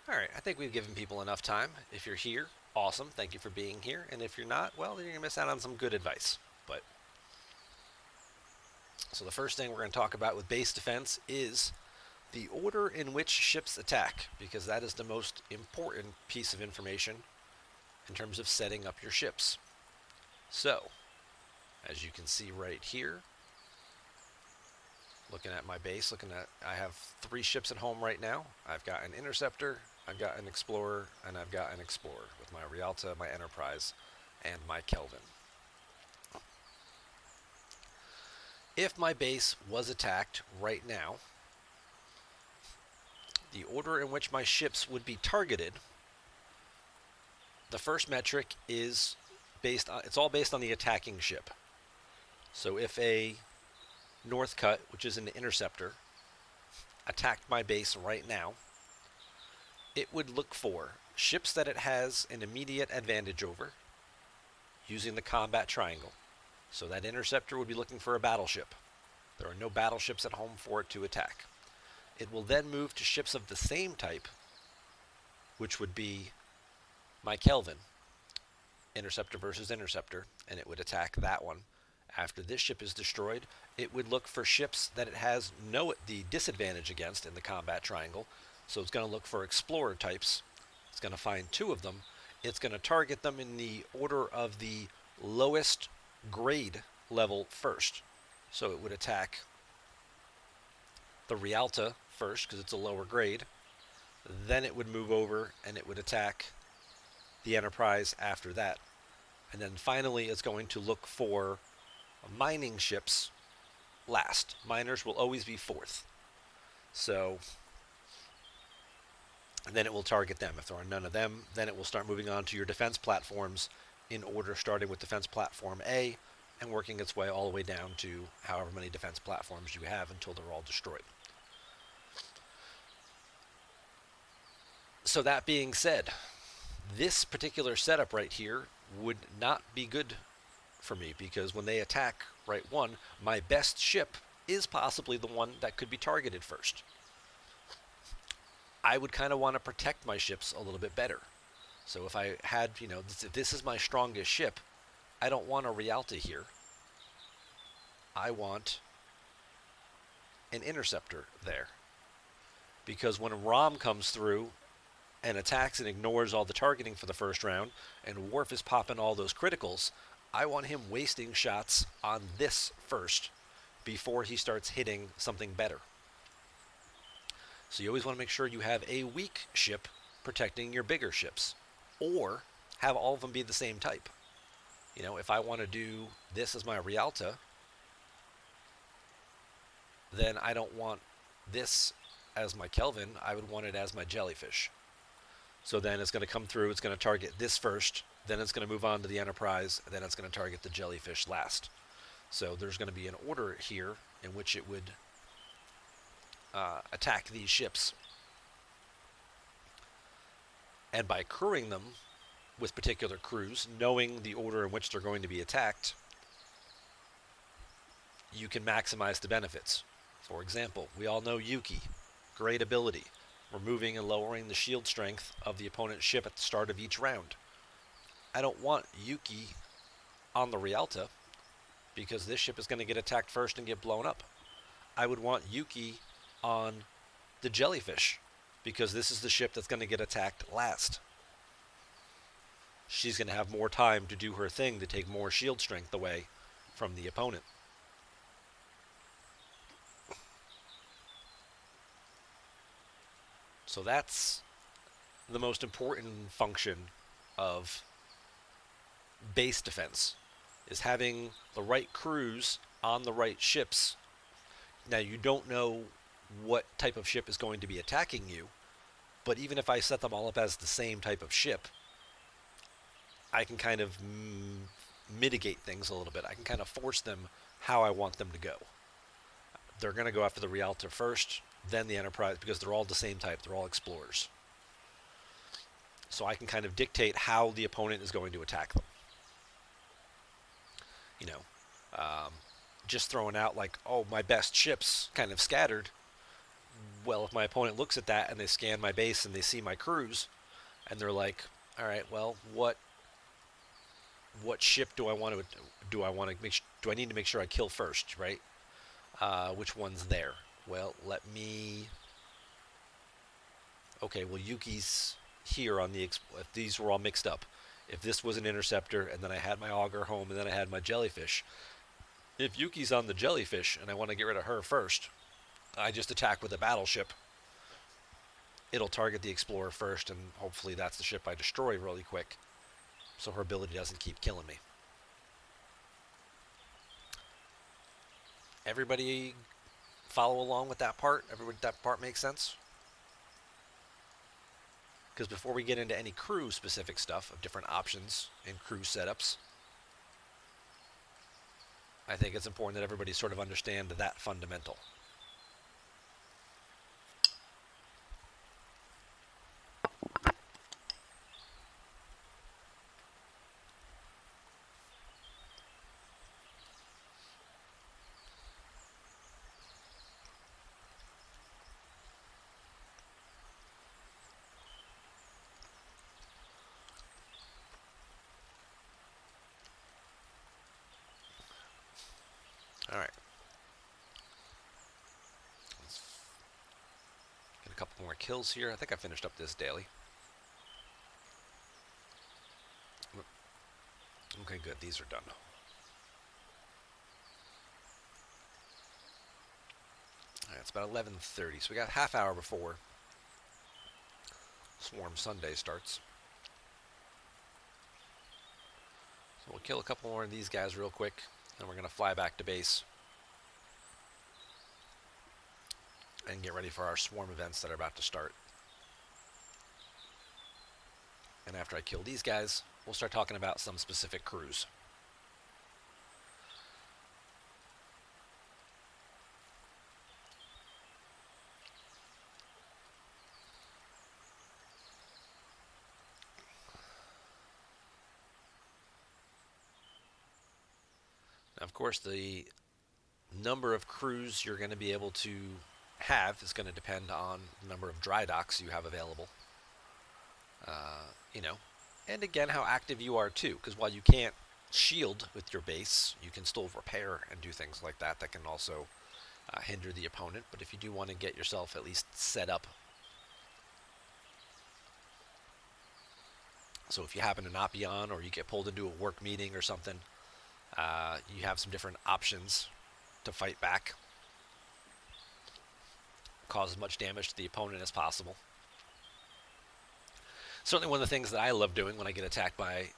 All right, I think we've given people enough time. If you're here, awesome. Thank you for being here. And if you're not, well, then you're going to miss out on some good advice. But so the first thing we're going to talk about with base defense is the order in which ships attack, because that is the most important piece of information in terms of setting up your ships. So, as you can see right here, looking at my base, I have 3 ships at home right now. I've got an interceptor, I've got an explorer, and I've got an explorer with my Rialta, my Enterprise, and my Kelvin. If my base was attacked right now, the order in which my ships would be targeted, the first metric is it's all based on the attacking ship. So if a Northcut, which is an interceptor, attacked my base right now, it would look for ships that it has an immediate advantage over using the combat triangle. So that interceptor would be looking for a battleship. There are no battleships at home for it to attack. It will then move to ships of the same type, which would be my Kelvin, interceptor versus interceptor, and it would attack that one. After this ship is destroyed, it would look for ships that it has the disadvantage against in the combat triangle. So it's going to look for explorer types. It's going to find 2 of them. It's going to target them in the order of the lowest grade level first. So it would attack the Rialta first because it's a lower grade. Then it would move over and it would attack the Enterprise after that. And then finally it's going to look for mining ships last. Miners will always be 4th. So then it will target them. If there are none of them, then it will start moving on to your defense platforms in order, starting with defense platform A and working its way all the way down to however many defense platforms you have until they're all destroyed. So that being said, this particular setup right here would not be good for me because when they attack right one, my best ship is possibly the one that could be targeted first. I would kind of want to protect my ships a little bit better. So if I had, if this is my strongest ship, I don't want a Rialta here. I want an interceptor there. Because when Rom comes through and attacks and ignores all the targeting for the first round, and Worf is popping all those criticals, I want him wasting shots on this first before he starts hitting something better. So you always want to make sure you have a weak ship protecting your bigger ships, or have all of them be the same type. If I want to do this as my Rialta, then I don't want this as my Kelvin. I would want it as my Jellyfish. So then it's going to come through, it's going to target this first, then it's going to move on to the Enterprise, then it's going to target the Jellyfish last. So there's going to be an order here in which it would attack these ships. And by crewing them with particular crews, knowing the order in which they're going to be attacked, you can maximize the benefits. For example, we all know Yuki, great ability, removing and lowering the shield strength of the opponent's ship at the start of each round. I don't want Yuki on the Rialta because this ship is going to get attacked first and get blown up. I would want Yuki on the Jellyfish because this is the ship that's going to get attacked last. She's going to have more time to do her thing to take more shield strength away from the opponent. So that's the most important function of base defense, is having the right crews on the right ships. Now, you don't know what type of ship is going to be attacking you, but even if I set them all up as the same type of ship, I can kind of mitigate things a little bit. I can kind of force them how I want them to go. They're going to go after the Rialta first, then the Enterprise, because they're all the same type. They're all explorers. So I can kind of dictate how the opponent is going to attack them. Just throwing out like, oh, my best ship's kind of scattered Well, if my opponent looks at that and they scan my base and they see my crews, and they're like, all right, well, what ship do I need to make sure I kill first, right? Which one's there? Well, let me. Okay, well, Yuki's here on the. If these were all mixed up, if this was an interceptor and then I had my auger home and then I had my jellyfish, if Yuki's on the jellyfish and I want to get rid of her first, I just attack with a battleship. It'll target the explorer first, and hopefully that's the ship I destroy really quick, so her ability doesn't keep killing me. Everybody follow along with that part? Everybody, that part makes sense? Because before we get into any crew specific stuff of different options and crew setups, I think it's important that everybody sort of understand that fundamental. All right. Let's get a couple more kills here. I think I finished up this daily. Okay, good. These are done. All right, it's about 11:30, so we got half hour before Swarm Sunday starts. So we'll kill a couple more of these guys real quick, and we're going to fly back to base and get ready for our swarm events that are about to start. And after I kill these guys, we'll start talking about some specific crews. Now, of course, the number of crews you're going to be able to have is going to depend on the number of dry docks you have available. You know, and again, how active you are too, because while you can't shield with your base, you can still repair and do things like that that can also hinder the opponent. But if you do want to get yourself at least set up, so if you happen to not be on or you get pulled into a work meeting or something, you have some different options to fight back, cause as much damage to the opponent as possible. Certainly one of the things that I love doing when I get attacked by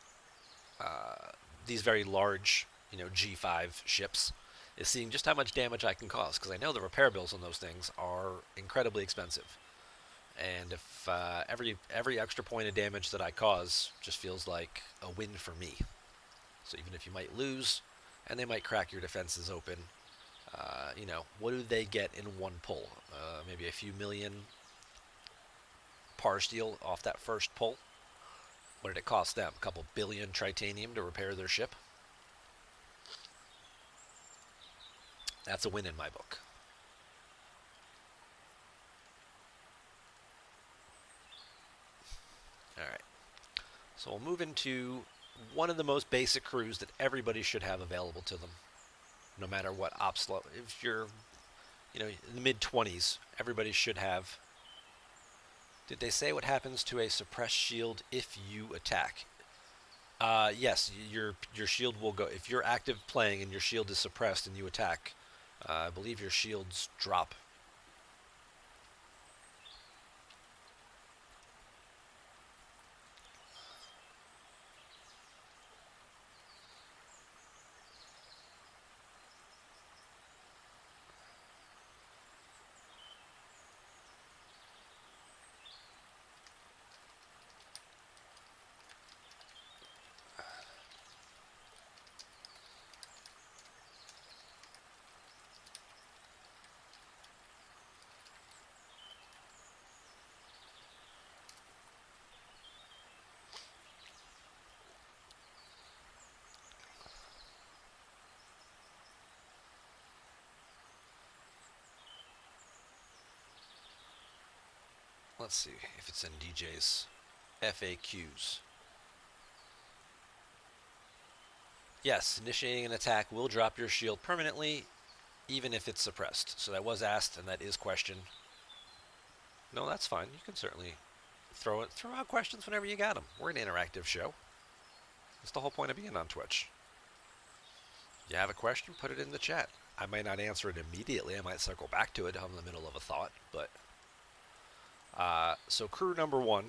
these very large, G5 ships is seeing just how much damage I can cause, because I know the repair bills on those things are incredibly expensive. And if every extra point of damage that I cause just feels like a win for me. So even if you might lose, and they might crack your defenses open, what do they get in one pull? Maybe a few million par steel off that first pull. What did it cost them? A couple billion tritanium to repair their ship? That's a win in my book. All right. So we'll move into one of the most basic crews that everybody should have available to them, no matter what ops level. If you're, in the mid-20s, everybody should have. Did they say what happens to a suppressed shield if you attack? Yes, your shield will go. If you're active playing and your shield is suppressed and you attack, I believe your shields drop. let's see if it's in DJ's FAQs. Yes, initiating an attack will drop your shield permanently, even if it's suppressed. So that was asked, and that is questioned. No, that's fine. You can certainly throw out questions whenever you got them. We're an interactive show. That's the whole point of being on Twitch. You have a question, put it in the chat. I might not answer it immediately. I might circle back to it. I'm in the middle of a thought, but so crew number 1.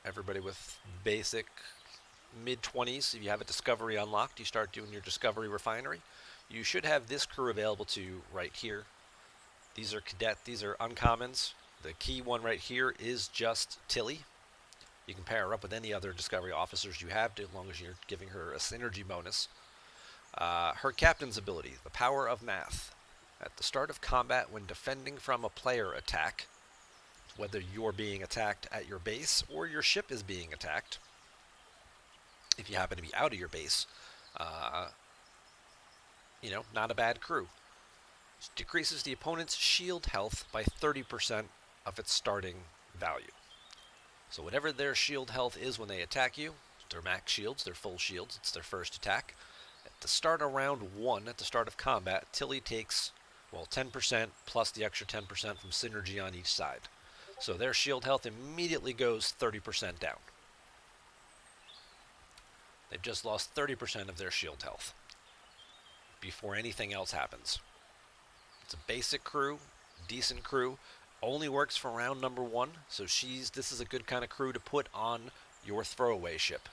Everybody with basic mid-20s. If you have a discovery unlocked, you start doing your discovery refinery. You should have this crew available to you right here. These are these are uncommons. The key one right here is just Tilly. You can pair her up with any other discovery officers you have, as long as you're giving her a synergy bonus. Her captain's ability, the power of math. At the start of combat, when defending from a player attack, whether you're being attacked at your base or your ship is being attacked, if you happen to be out of your base, not a bad crew. It decreases the opponent's shield health by 30% of its starting value. So whatever their shield health is when they attack you, their max shields, their full shields, it's their first attack. At the start of round 1, at the start of combat, Tilly takes, 10% plus the extra 10% from synergy on each side. So their shield health immediately goes 30% down. They've just lost 30% of their shield health before anything else happens. It's a basic crew, decent crew, only works for round number 1, so this is a good kind of crew to put on your throwaway ship.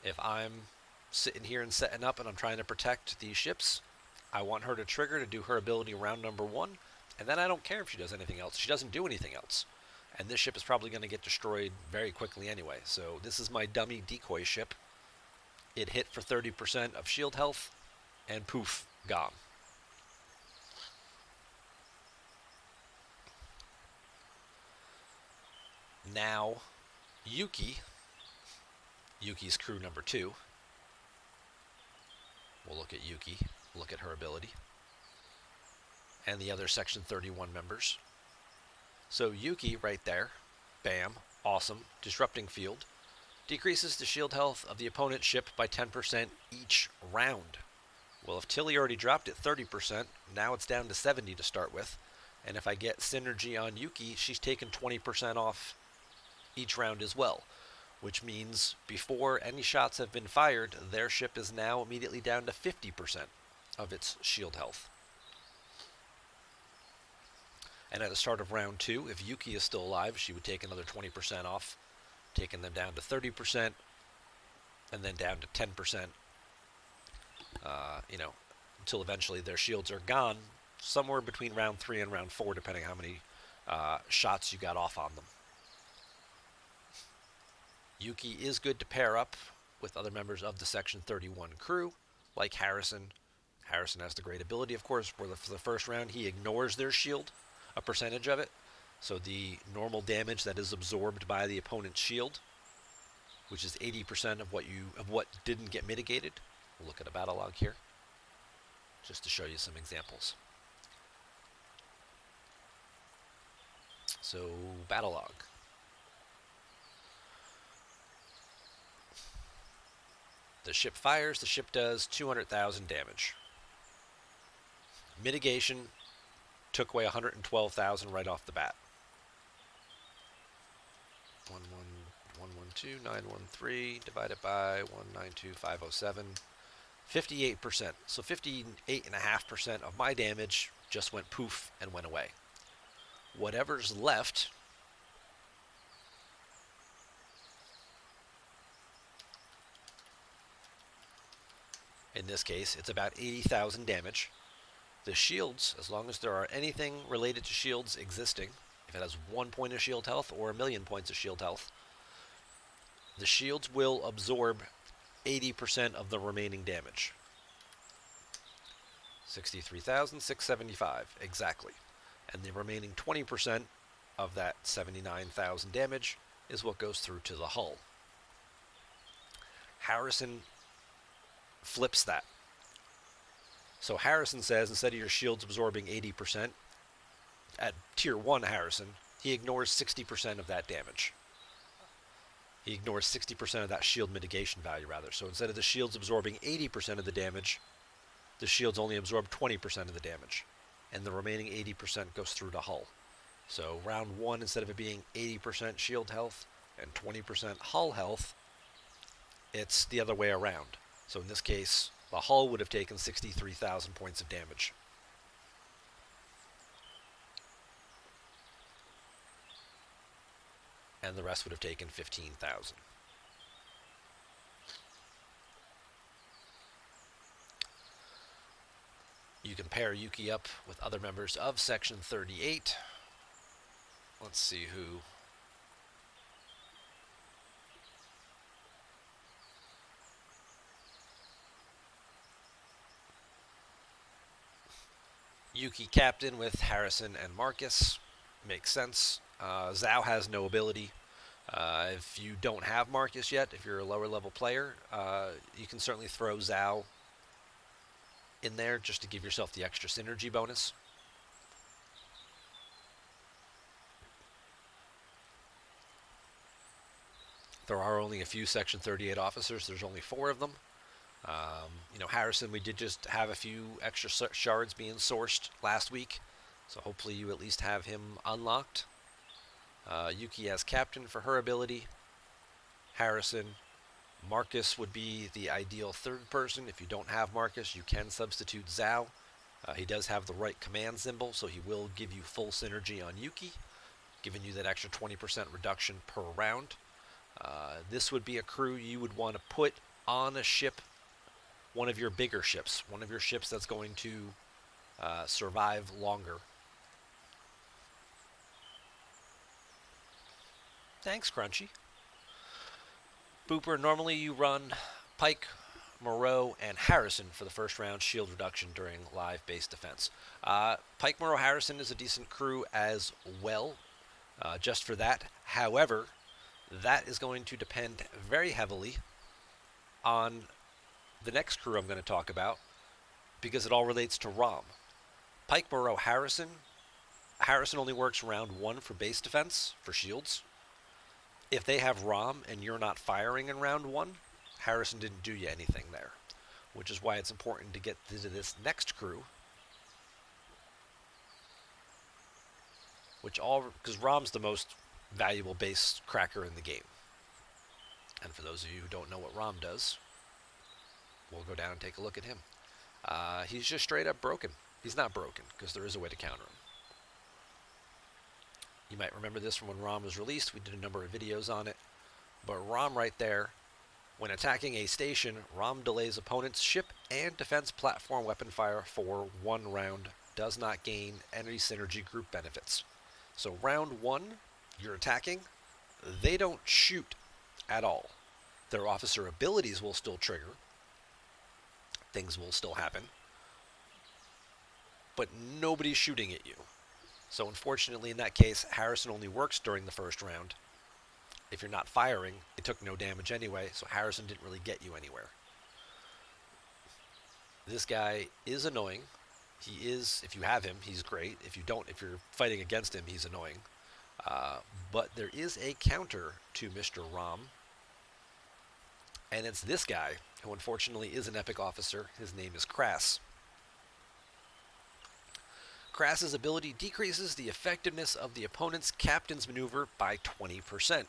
If I'm sitting here and setting up and I'm trying to protect these ships, I want her to trigger to do her ability round number 1, and then I don't care if she does anything else. She doesn't do anything else. And this ship is probably going to get destroyed very quickly anyway. So this is my dummy decoy ship. It hit for 30% of shield health, and poof, gone. Now, Yuki's crew number 2. We'll look at Yuki, look at her ability, and the other Section 31 members. So Yuki right there, bam, awesome, disrupting field, decreases the shield health of the opponent's ship by 10% each round. Well, if Tilly already dropped it 30%, now it's down to 70 to start with, and if I get synergy on Yuki, she's taken 20% off each round as well, which means before any shots have been fired, their ship is now immediately down to 50% of its shield health. And at the start of round 2, if Yuki is still alive, she would take another 20% off, taking them down to 30%, and then down to 10%, until eventually their shields are gone, somewhere between round 3 and round 4, depending how many shots you got off on them. Yuki is good to pair up with other members of the Section 31 crew, like Harrison. Harrison has the great ability, of course, where for the first round he ignores their shield, a percentage of it. So the normal damage that is absorbed by the opponent's shield, which is 80% of what didn't get mitigated. We'll look at a battle log here, just to show you some examples. So, battle log. The ship fires, the ship does 200,000 damage. Mitigation took away 112,000 right off the bat. 112,913 divided by 192,507. 58%. So 58.5% of my damage just went poof and went away. Whatever's left, in this case, it's about 80,000 damage. The shields, as long as there are anything related to shields existing, if it has 1 point of shield health or 1,000,000 points of shield health, the shields will absorb 80% of the remaining damage. 63,675, exactly. And the remaining 20% of that 79,000 damage is what goes through to the hull. Harrison flips that. So Harrison says, instead of your shields absorbing 80%, at tier 1 Harrison, he ignores 60% of that damage. He ignores 60% of that shield mitigation value, rather. So instead of the shields absorbing 80% of the damage, the shields only absorb 20% of the damage. And the remaining 80% goes through to hull. So round 1, instead of it being 80% shield health and 20% hull health, it's the other way around. So in this case, the hull would have taken 63,000 points of damage. And the rest would have taken 15,000. You can pair Yuki up with other members of Section 38. Let's see who. Yuki captain with Harrison and Marcus. Makes sense. Zhao has no ability. If you don't have Marcus yet, if you're a lower level player, you can certainly throw Zhao in there just to give yourself the extra synergy bonus. There are only a few Section 38 officers. There's only 4 of them. Harrison, we did just have a few extra shards being sourced last week, so hopefully you at least have him unlocked. Yuki as captain for her ability. Harrison. Marcus would be the ideal third person. If you don't have Marcus, you can substitute Zhao. He does have the right command symbol, so he will give you full synergy on Yuki, giving you that extra 20% reduction per round. This would be a crew you would want to put on a ship, one of your bigger ships, one of your ships that's going to survive longer. Thanks, Crunchy. Booper, normally you run Pike, Moreau, and Harrison for the first round shield reduction during live base defense. Pike, Moreau, Harrison is a decent crew as well, just for that. However, that is going to depend very heavily on the next crew I'm going to talk about, because it all relates to ROM. Pike, Moreau, Harrison. Harrison only works round 1 for base defense, for shields. If they have ROM and you're not firing in round 1, Harrison didn't do you anything there, which is why it's important to get to this next crew, because ROM's the most valuable base cracker in the game. And for those of you who don't know what ROM does, we'll go down and take a look at him. He's just straight up broken. He's not broken, because there is a way to counter him. You might remember this from when ROM was released. We did a number of videos on it. But ROM right there, when attacking a station, ROM delays opponent's ship and defense platform weapon fire for 1 round. Does not gain any synergy group benefits. So round 1, you're attacking. They don't shoot at all. Their officer abilities will still trigger. Things will still happen. But nobody's shooting at you. So unfortunately, in that case, Harrison only works during the first round. If you're not firing, it took no damage anyway, so Harrison didn't really get you anywhere. This guy is annoying. He is, if you have him, he's great. If you don't, if you're fighting against him, he's annoying. But there is a counter to Mr. ROM, and it's this guy, who unfortunately is an epic officer. His name is Crass. Crass's ability decreases the effectiveness of the opponent's captain's maneuver by 20%.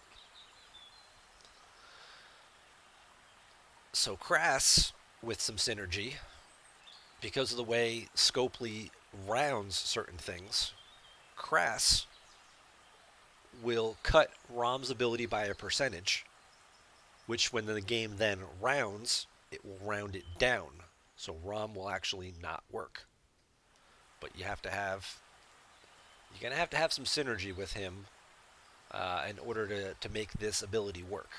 So Crass, with some synergy, because of the way Scopely rounds certain things, Crass will cut ROM's ability by a percentage, which when the game then rounds, it will round it down. So ROM will actually not work. But you're going to have to have some synergy with him in order to make this ability work.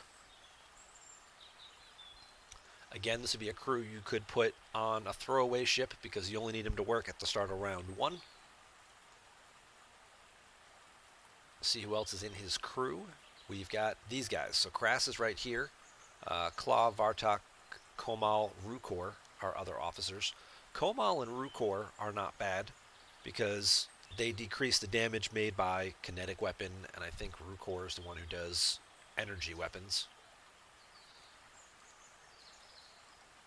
Again, this would be a crew you could put on a throwaway ship because you only need him to work at the start of round 1. See who else is in his crew. We've got these guys. So Crass is right here. Klaw, Vartok, Komal, Rukor are other officers. Komal and Rukor are not bad because They decrease the damage made by kinetic weapon, and I think Rucor is the one who does energy weapons.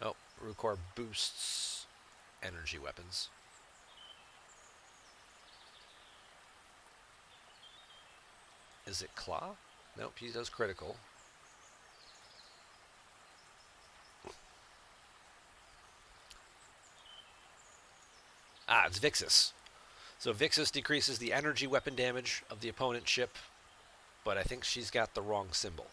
Oh, Rucor boosts energy weapons. Is it Claw? Nope, he does critical. Ah, it's Vixis. So Vixis decreases the energy weapon damage of the opponent's ship, but I think she's got the wrong symbol.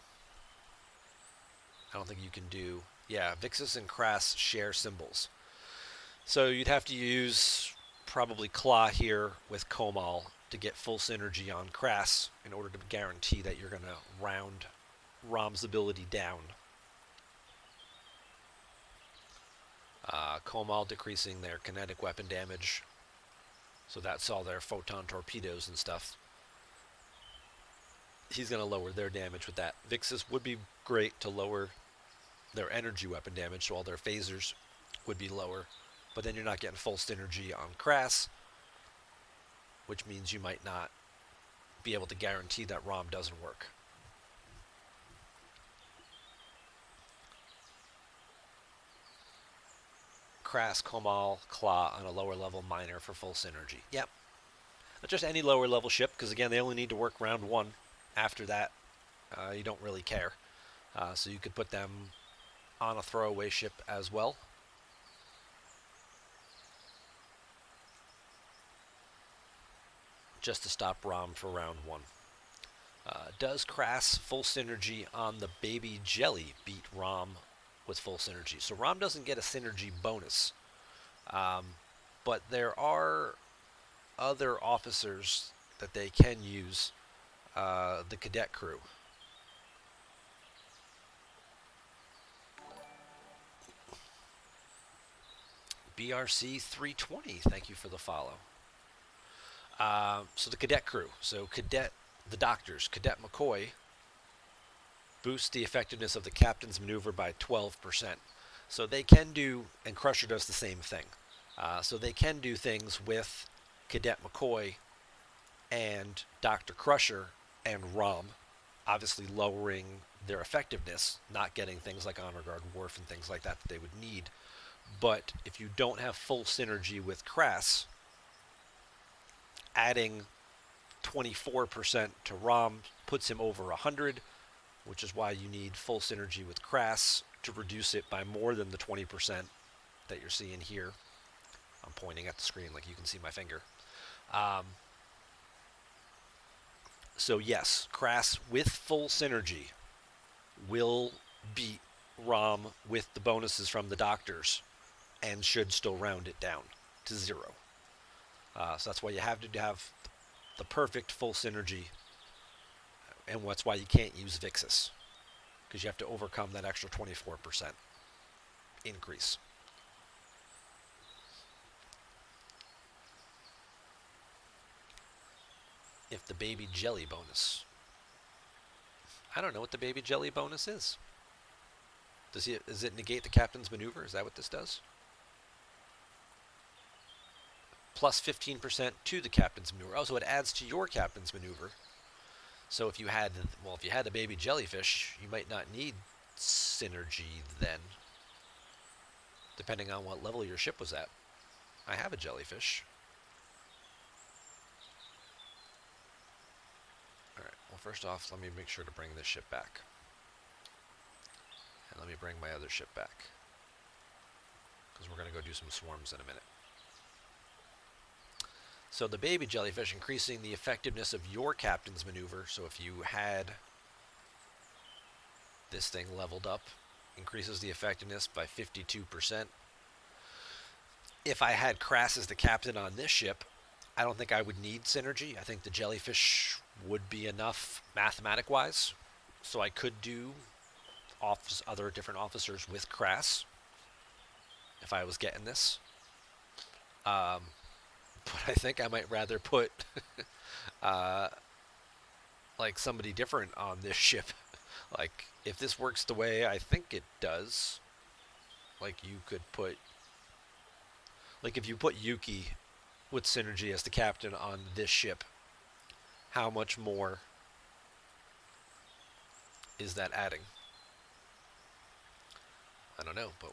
I don't think you can do... Yeah, Vixis and Crass share symbols. So you'd have to use probably Claw here with Komal to get full synergy on Crass in order to guarantee that you're going to round Rom's ability down. Komal decreasing their kinetic weapon damage. So that's all their photon torpedoes and stuff. He's going to lower their damage with that. Vixis would be great to lower their energy weapon damage, so all their phasers would be lower. But then you're not getting full synergy on Crass, which means you might not be able to guarantee that ROM doesn't work. Crass, Komal, Claw on a lower level miner for full synergy. Yep. Not just any lower level ship, because again, they only need to work round one. After that, you don't really care. So you could put them on a throwaway ship as well. Just to stop ROM for round one. Does Crass full synergy on the Baby Jelly beat ROM with full synergy? So ROM doesn't get a synergy bonus. But there are other officers that they can use. The cadet crew. BRC 320, thank you for the follow. So the cadet crew. So the doctors, Cadet McCoy, boosts the effectiveness of the captain's maneuver by 12%. So they can do, and Crusher does the same thing. So they can do things with Cadet McCoy and Dr. Crusher and ROM, obviously lowering their effectiveness, not getting things like Honor Guard Wharf and things like that they would need. But if you don't have full synergy with Crass, adding 24% to ROM puts him over 100, which is why you need full synergy with Crass to reduce it by more than the 20% that you're seeing here. I'm pointing at the screen like you can see my finger. So yes, Crass with full synergy will beat ROM with the bonuses from the doctors and should still round it down to 0. So that's why you have to have the perfect full synergy, and that's why you can't use Vixis, because you have to overcome that extra 24% increase. If the Baby Jelly bonus. I don't know what the Baby Jelly bonus is. Does it negate the captain's maneuver? Is that what this does? Plus 15% to the captain's maneuver. Oh, so it adds to your captain's maneuver. So if you had the Baby Jellyfish, you might not need synergy then, depending on what level your ship was at. I have a jellyfish. Alright, well first off, let me make sure to bring this ship back. And let me bring my other ship back, because we're going to go do some swarms in a minute. So the Baby Jellyfish increasing the effectiveness of your captain's maneuver. So if you had this thing leveled up, increases the effectiveness by 52%. If I had Crass as the captain on this ship, I don't think I would need synergy. I think the Jellyfish would be enough mathematic-wise. So I could do other different officers with Crass if I was getting this. But I think I might rather put like somebody different on this ship. Like if this works the way I think it does, like you could put, like if you put Yuki with synergy as the captain on this ship, how much more is that adding? I don't know, but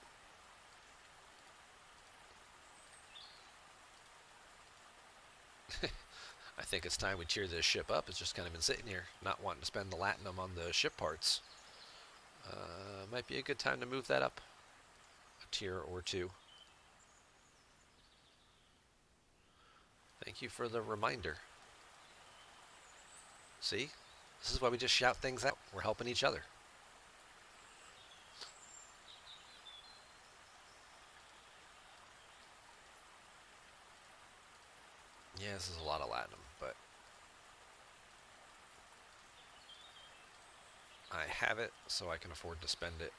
I think it's time we cheer this ship up. It's just kind of been sitting here, not wanting to spend the latinum on the ship parts. Might be a good time to move that up a tier or two. Thank you for the reminder. See? This is why we just shout things out. We're helping each other. Yeah, this is a lot of latinum, but I have it, so I can afford to spend it.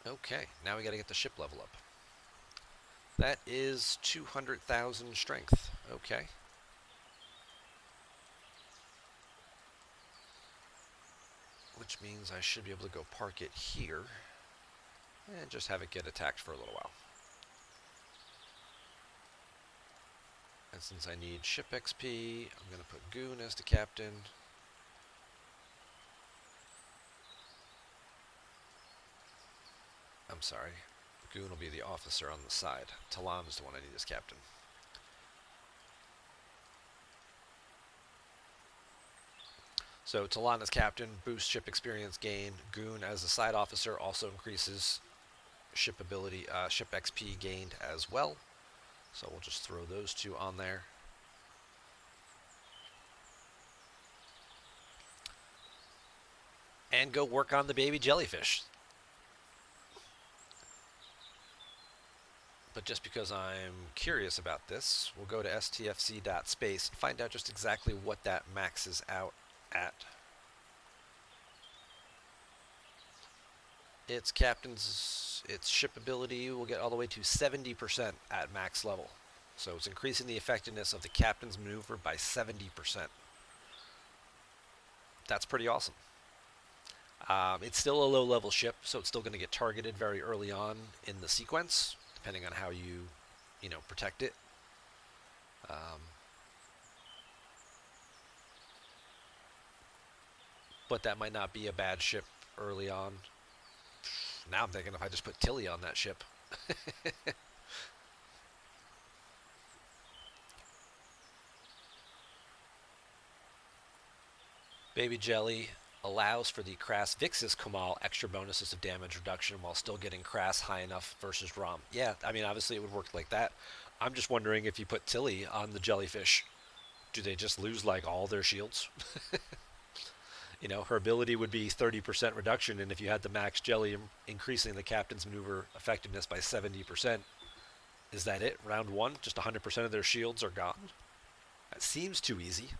Okay, now we got to get the ship level up. That is 200,000 strength. Okay. Which means I should be able to go park it here and just have it get attacked for a little while. And since I need ship XP, I'm going to put Goon as the captain. I'm sorry. Goon will be the officer on the side. Talam is the one I need as captain. So Talan as captain, boosts ship experience gain. Goon as a side officer also increases ship ability, ship XP gained as well. So we'll just throw those two on there. And go work on the baby jellyfish. But just because I'm curious about this, we'll go to stfc.space and find out just exactly what that maxes out at. Its ship ability will get all the way to 70% at max level. So it's increasing the effectiveness of the captain's maneuver by 70%. That's pretty awesome. It's still a low-level ship, so it's still going to get targeted very early on in the sequence, depending on how you protect it. But that might not be a bad ship early on. Now I'm thinking if I just put Tilly on that ship. Baby Jelly allows for the Crass Vixis Kamal extra bonuses of damage reduction while still getting Crass high enough versus Rom. Yeah, I mean, obviously it would work like that. I'm just wondering if you put Tilly on the jellyfish, do they just lose like all their shields? Her ability would be 30% reduction, and if you had the max jelly increasing the captain's maneuver effectiveness by 70%, is that it? Round one, just 100% of their shields are gone? That seems too easy.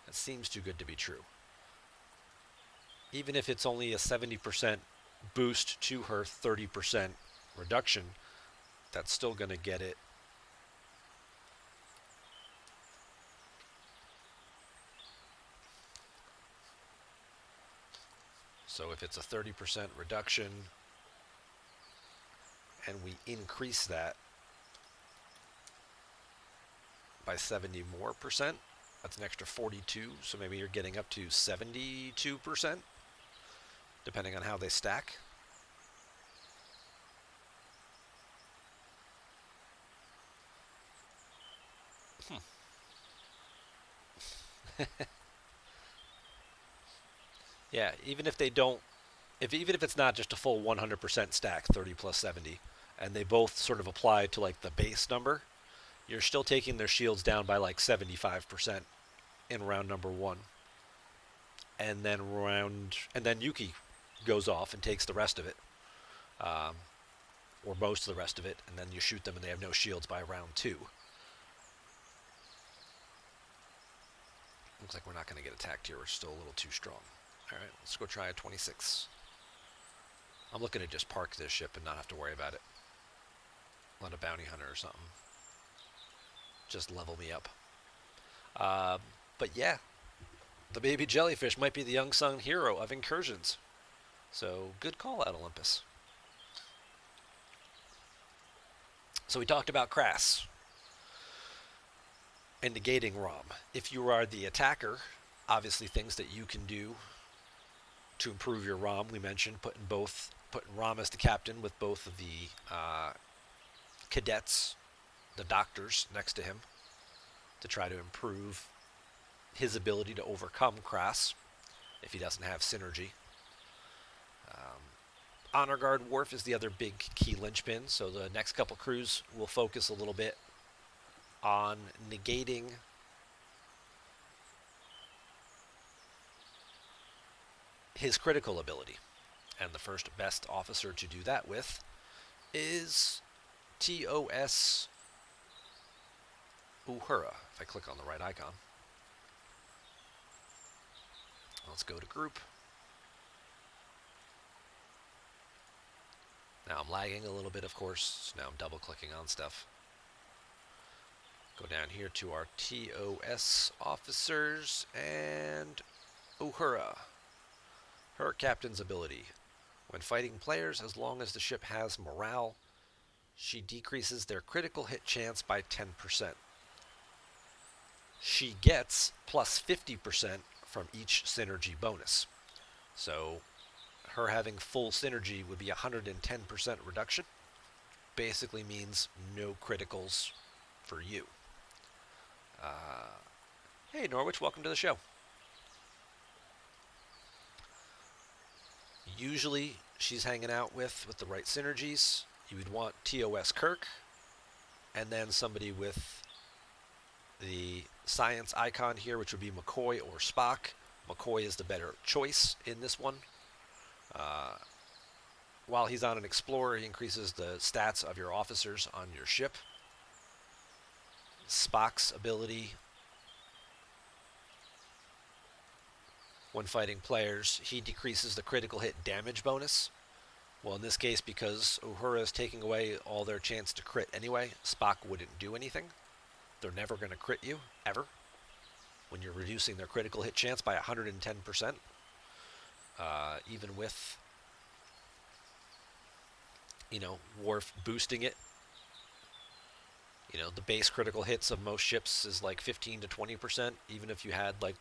That seems too good to be true. Even if it's only a 70% boost to her 30% reduction, that's still going to get it. So if it's a 30% reduction and we increase that by 70 more percent, that's an extra 42, so maybe you're getting up to 72%, depending on how they stack. Yeah, even if they don't, even if it's not just a full 100% stack, 30 plus 70, and they both sort of apply to like the base number, you're still taking their shields down by like 75% in round number one. And then Yuki goes off and takes the rest of it, or most of the rest of it, and then you shoot them and they have no shields by round two. Looks like we're not going to get attacked here. We're still a little too strong. All right, let's go try a 26. I'm looking to just park this ship and not have to worry about it. Not a bounty hunter or something. Just level me up. Uh, but yeah, the baby jellyfish might be the unsung hero of incursions. So good call out, Olympus. So we talked about Crass and negating Rom. If you are the attacker, obviously things that you can do to improve your Rom. We mentioned putting Rom as the captain with both of the cadets, the doctors next to him, to try to improve his ability to overcome Crass if he doesn't have synergy. Honor Guard Worf is the other big key linchpin, so the next couple crews will focus a little bit on negating his critical ability. And the first best officer to do that with is TOS Uhura. If I click on the right icon. Let's go to group. Now I'm lagging a little bit, of course, so now I'm double clicking on stuff. Go down here to our TOS officers and Uhura. Her captain's ability. When fighting players, as long as the ship has morale, she decreases their critical hit chance by 10%. She gets plus 50% from each synergy bonus. So her having full synergy would be 110% reduction. Basically means no criticals for you. Hey Norwich, welcome to the show. Usually she's hanging out with the right synergies. You would want TOS Kirk, and then somebody with the science icon here, which would be McCoy or Spock. McCoy is the better choice in this one. While he's on an explorer, he increases the stats of your officers on your ship. Spock's ability, when fighting players, he decreases the critical hit damage bonus. Well, in this case, because Uhura is taking away all their chance to crit anyway, Spock wouldn't do anything. They're never going to crit you, ever, when you're reducing their critical hit chance by 110%. Even with, Worf boosting it. The base critical hits of most ships is like 15 to 20%. Even if you had like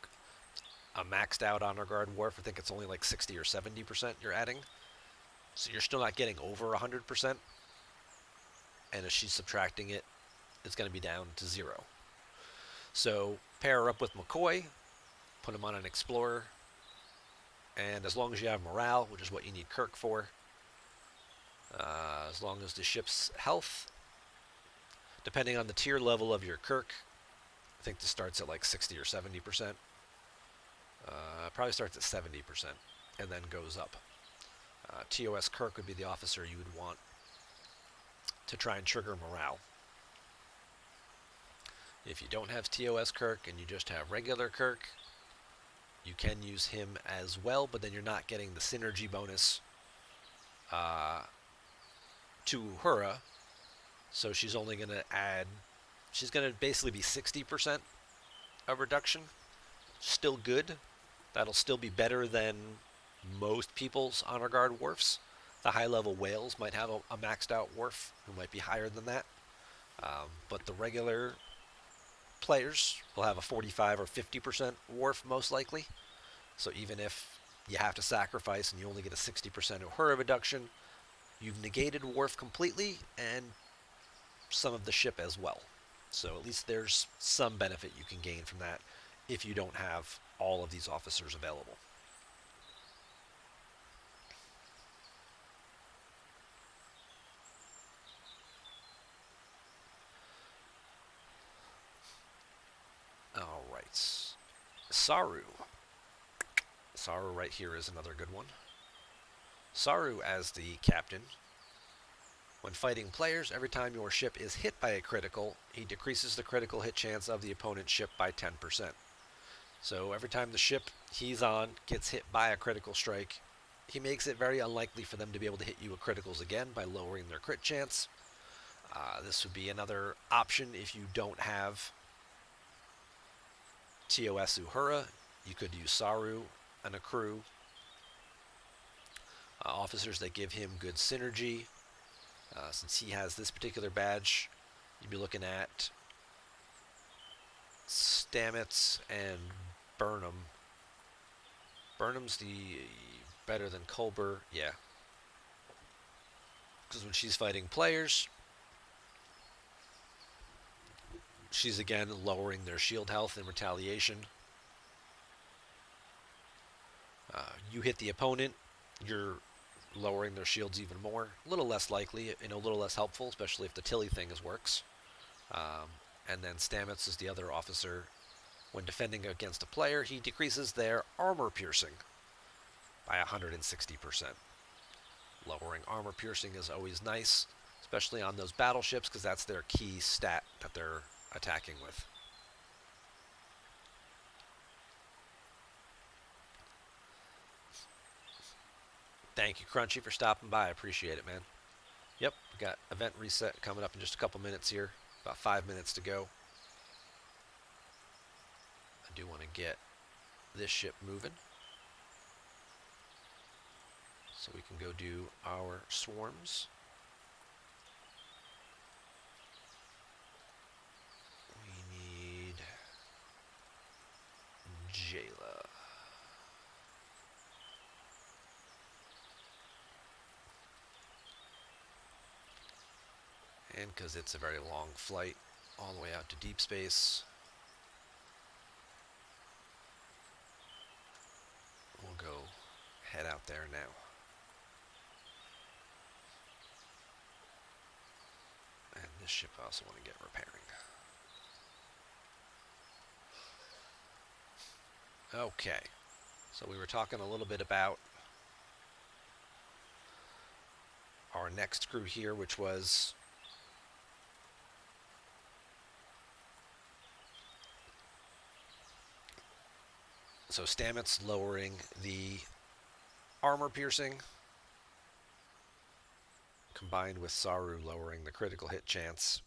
a maxed out Honor Guard Worf, I think it's only like 60 or 70% you're adding. So you're still not getting over 100%. And if she's subtracting it, it's going to be down to 0. So pair her up with McCoy, put him on an Explorer, and as long as you have morale, which is what you need Kirk for, as long as the ship's health, depending on the tier level of your Kirk, I think this starts at like 60 or 70%. Probably starts at 70% and then goes up. TOS Kirk would be the officer you would want to try and trigger morale. If you don't have TOS Kirk and you just have regular Kirk, you can use him as well, but then you're not getting the synergy bonus to Uhura. So she's only going to she's going to basically be 60% of reduction. Still good. That'll still be better than most people's Honor Guard Worfs. The high-level whales might have a maxed out Worf who might be higher than that. But the regular players will have a 45 or 50% Worf most likely. So even if you have to sacrifice and you only get a 60% Uhura reduction, you've negated Worf completely and some of the ship as well. So at least there's some benefit you can gain from that if you don't have all of these officers available. All right. Saru. Saru right here is another good one. Saru as the captain. When fighting players, every time your ship is hit by a critical, he decreases the critical hit chance of the opponent's ship by 10%. So every time the ship he's on gets hit by a critical strike, he makes it very unlikely for them to be able to hit you with criticals again by lowering their crit chance. This would be another option if you don't have TOS Uhura. You could use Saru and a crew. Officers that give him good synergy. Since he has this particular badge, you'd be looking at Stamets and Burnham. Burnham's the better than Culber, yeah. Because when she's fighting players, she's again lowering their shield health in retaliation. You hit the opponent, you're lowering their shields even more. A little less likely, a little less helpful, especially if the Tilly thing works. And then Stamets is the other officer. When defending against a player, he decreases their armor piercing by 160%. Lowering armor piercing is always nice, especially on those battleships, because that's their key stat that they're attacking with. Thank you, Crunchy, for stopping by. I appreciate it, man. Yep, we got event reset coming up in just a couple minutes here. About 5 minutes to go. I do want to get this ship moving, so we can go do our swarms. We need Jayla. And because it's a very long flight all the way out to deep space, we'll go head out there now. And this ship I also want to get repairing. Okay, so we were talking a little bit about our next crew here, which was so Stamets lowering the armor piercing, combined with Saru lowering the critical hit chance,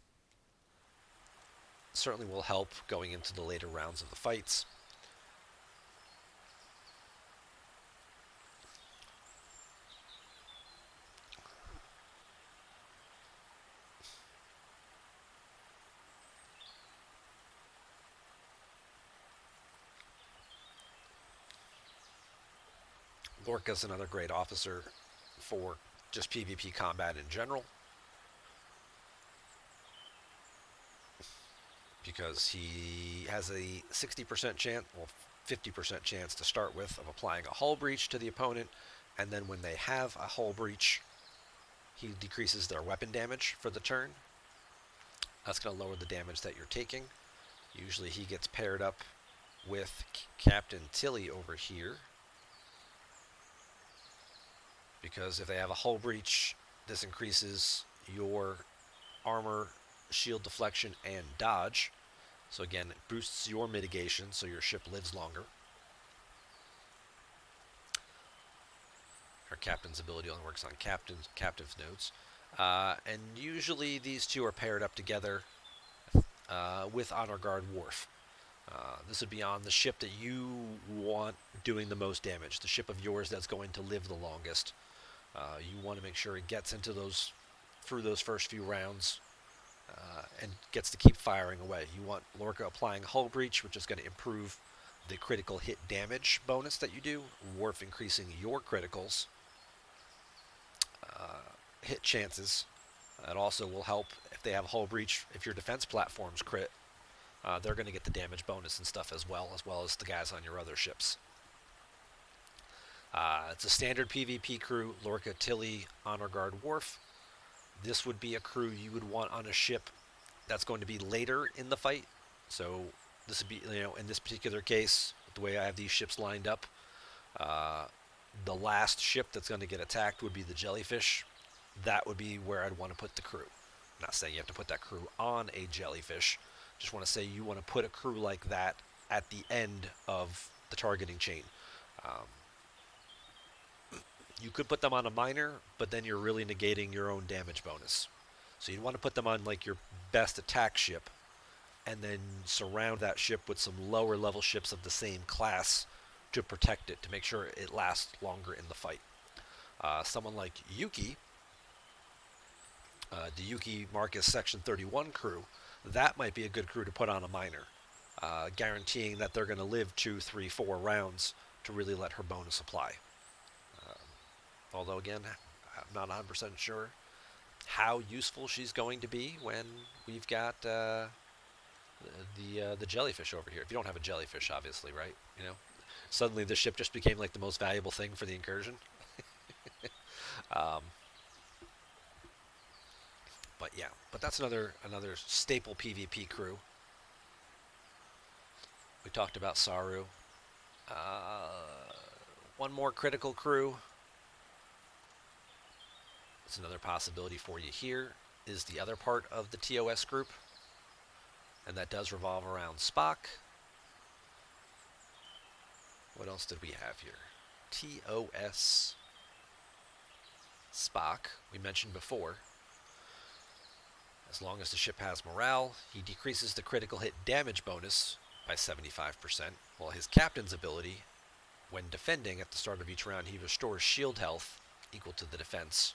certainly will help going into the later rounds of the fights. Lorca's another great officer for just PvP combat in general, because he has a 60% chance, well, 50% chance to start with, of applying a hull breach to the opponent, and then when they have a hull breach, he decreases their weapon damage for the turn. That's going to lower the damage that you're taking. Usually he gets paired up with Captain Tilly over here, because if they have a hull breach, this increases your armor, shield deflection, and dodge. So again, it boosts your mitigation, so your ship lives longer. Our captain's ability only works on captive nodes. And usually these two are paired up together with Honor Guard Worf. This would be on the ship that you want doing the most damage, the ship of yours that's going to live the longest. You want to make sure it gets into through those first few rounds and gets to keep firing away. You want Lorca applying hull breach, which is going to improve the critical hit damage bonus that you do. Worf increasing your criticals hit chances. It also will help if they have hull breach. If your defense platforms crit, they're going to get the damage bonus and stuff as well as the guys on your other ships. It's a standard PvP crew: Lorca, Tilly, Honor Guard, Worf. This would be a crew you would want on a ship that's going to be later in the fight. So this would be, in this particular case, the way I have these ships lined up, the last ship that's going to get attacked would be the Jellyfish. That would be where I'd want to put the crew. I'm not saying you have to put that crew on a Jellyfish. Just want to say you want to put a crew like that at the end of the targeting chain. You could put them on a miner, but then you're really negating your own damage bonus. So you'd want to put them on like your best attack ship, and then surround that ship with some lower level ships of the same class to protect it, to make sure it lasts longer in the fight. Someone like Yuki, the Yuki Marcus Section 31 crew, that might be a good crew to put on a miner, guaranteeing that they're going to live 2, 3, 4 rounds to really let her bonus apply. Although, again, I'm not 100% sure how useful she's going to be when we've got the jellyfish over here. If you don't have a jellyfish, obviously, right? You know, suddenly the ship just became like the most valuable thing for the incursion. um, but yeah, but that's another staple PvP crew. We talked about Saru. One more critical crew. It's another possibility for you here. Is the other part of the TOS group, and that does revolve around Spock. What else did we have here? TOS Spock, we mentioned before. As long as the ship has morale, he decreases the critical hit damage bonus by 75%, while his captain's ability, when defending at the start of each round, he restores shield health equal to the defense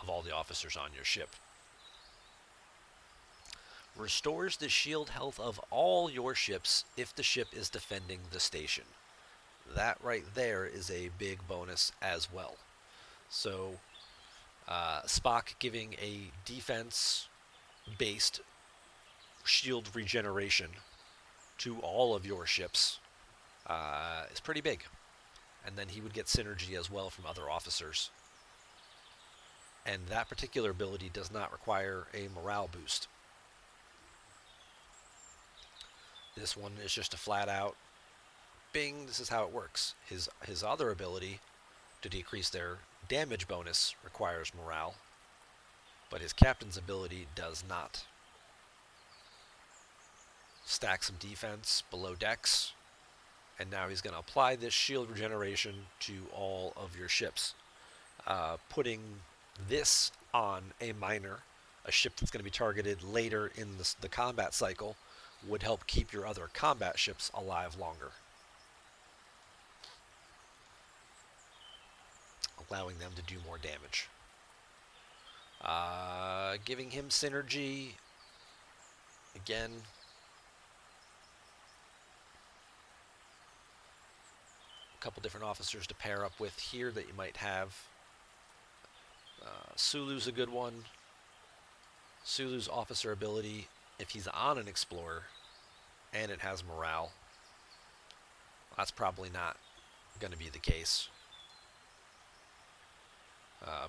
of all the officers on your ship. Restores the shield health of all your ships if the ship is defending the station. That right there is a big bonus as well. So Spock giving a defense-based shield regeneration to all of your ships is pretty big. And then he would get synergy as well from other officers. And that particular ability does not require a morale boost. This one is just a flat out, bing, this is how it works. His other ability to decrease their damage bonus requires morale, but his captain's ability does not. Stack some defense below decks, and now he's going to apply this shield regeneration to all of your ships. Putting this on a miner, a ship that's going to be targeted later in the combat cycle, would help keep your other combat ships alive longer, allowing them to do more damage. Giving him synergy, again, a couple different officers to pair up with here that you might have. Sulu's a good one. Sulu's officer ability, if he's on an explorer and it has morale, that's probably not going to be the case.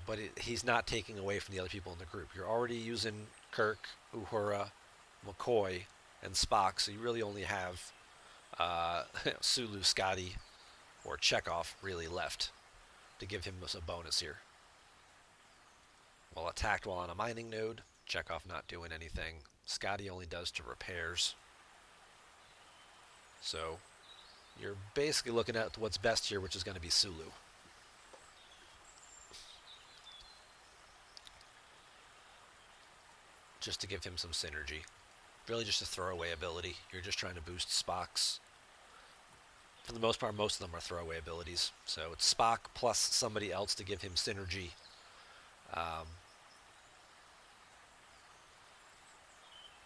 But he's not taking away from the other people in the group. You're already using Kirk, Uhura, McCoy, and Spock, so you really only have Sulu, Scotty, or Chekhov really left to give him a bonus here. While attacked while on a mining node, Chekhov not doing anything. Scotty only does to repairs. So you're basically looking at what's best here, which is going to be Sulu. Just to give him some synergy. Really just a throwaway ability. You're just trying to boost Spock's. For the most part, most of them are throwaway abilities. So it's Spock plus somebody else to give him synergy.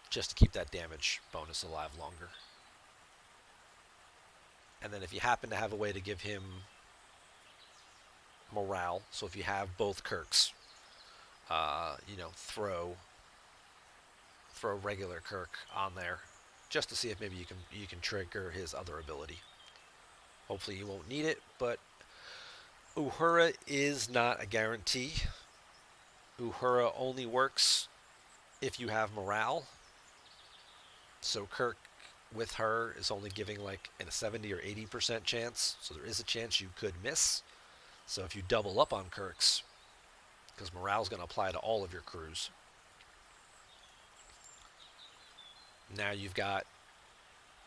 Just to keep that damage bonus alive longer. And then if you happen to have a way to give him morale, so if you have both Kirks, throw regular Kirk on there, just to see if maybe you can trigger his other ability. Hopefully you won't need it, but Uhura is not a guarantee. Uhura only works if you have morale. So Kirk with her is only giving like a 70 or 80% chance, so there is a chance you could miss. So if you double up on Kirk's, because morale is going to apply to all of your crews, now you've got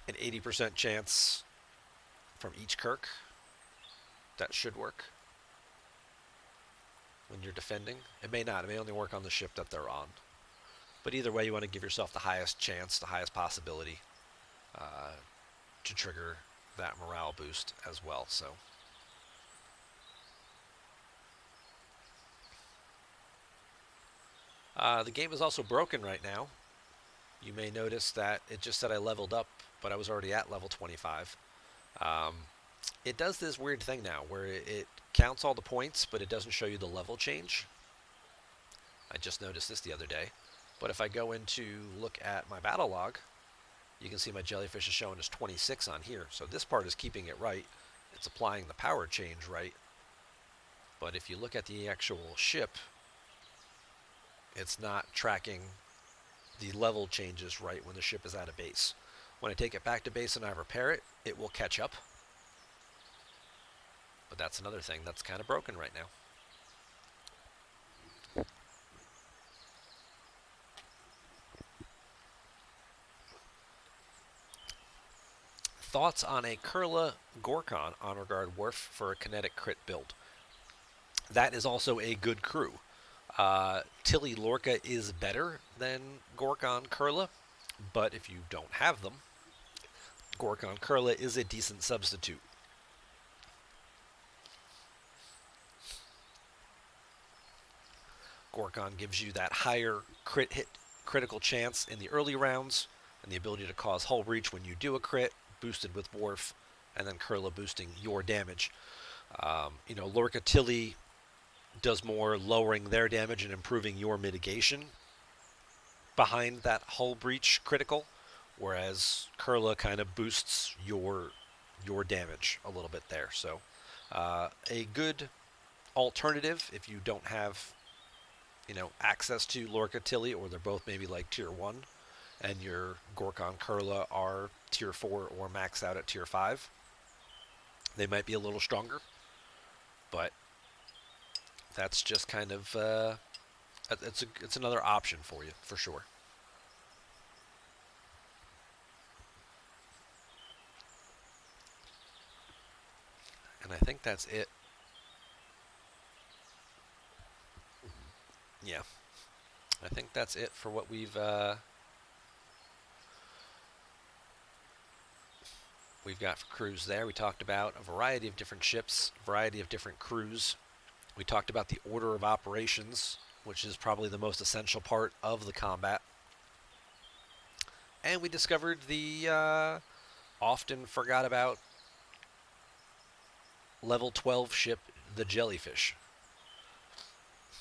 an 80% chance from each Kirk. That should work. when you're defending. It may not. It may only work on the ship that they're on. But either way, you want to give yourself the highest chance, the highest possibility uh, to trigger that morale boost as well. So the game is also broken right now. You may notice that it just said I leveled up, but I was already at level 25. Um, it does this weird thing now where it counts all the points, but it doesn't show you the level change. I just noticed this the other day. But if I go in to look at my battle log, you can see my jellyfish is showing as 26 on here. So this part is keeping it right. It's applying the power change right. But if you look at the actual ship, it's not tracking the level changes right when the ship is at a base. When I take it back to base and I repair it, it will catch up. But that's another thing that's kind of broken right now. Thoughts on a Kurla Gorkon Honor Guard Worf for a kinetic crit build? That is also a good crew. Tilly Lorca is better than Gorkon Kurla, but if you don't have them, Gorkon Kurla is a decent substitute. Gorkon gives you that higher critical chance in the early rounds, and the ability to cause hull breach when you do a crit, boosted with Worf, and then Kurla boosting your damage. Lorca Tilly does more lowering their damage and improving your mitigation behind that hull breach critical, whereas Kurla kind of boosts your damage a little bit there. So a good alternative if you don't have access to Lorca Tilly, or they're both maybe like tier 1 and your Gorkon Kurla are tier 4 or max out at tier 5. They might be a little stronger, but that's just kind of it's another option for you for sure. And I think that's it. Yeah, I think that's it for what we've got for crews there. We talked about a variety of different ships, a variety of different crews. We talked about the order of operations, which is probably the most essential part of the combat. And we discovered the often forgot about level 12 ship, the Jellyfish.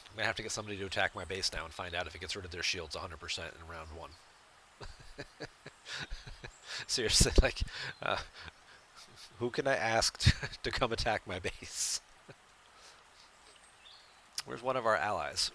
I'm going to have to get somebody to attack my base now and find out if it gets rid of their shields 100% in round 1. Seriously, who can I ask to come attack my base? Where's one of our allies?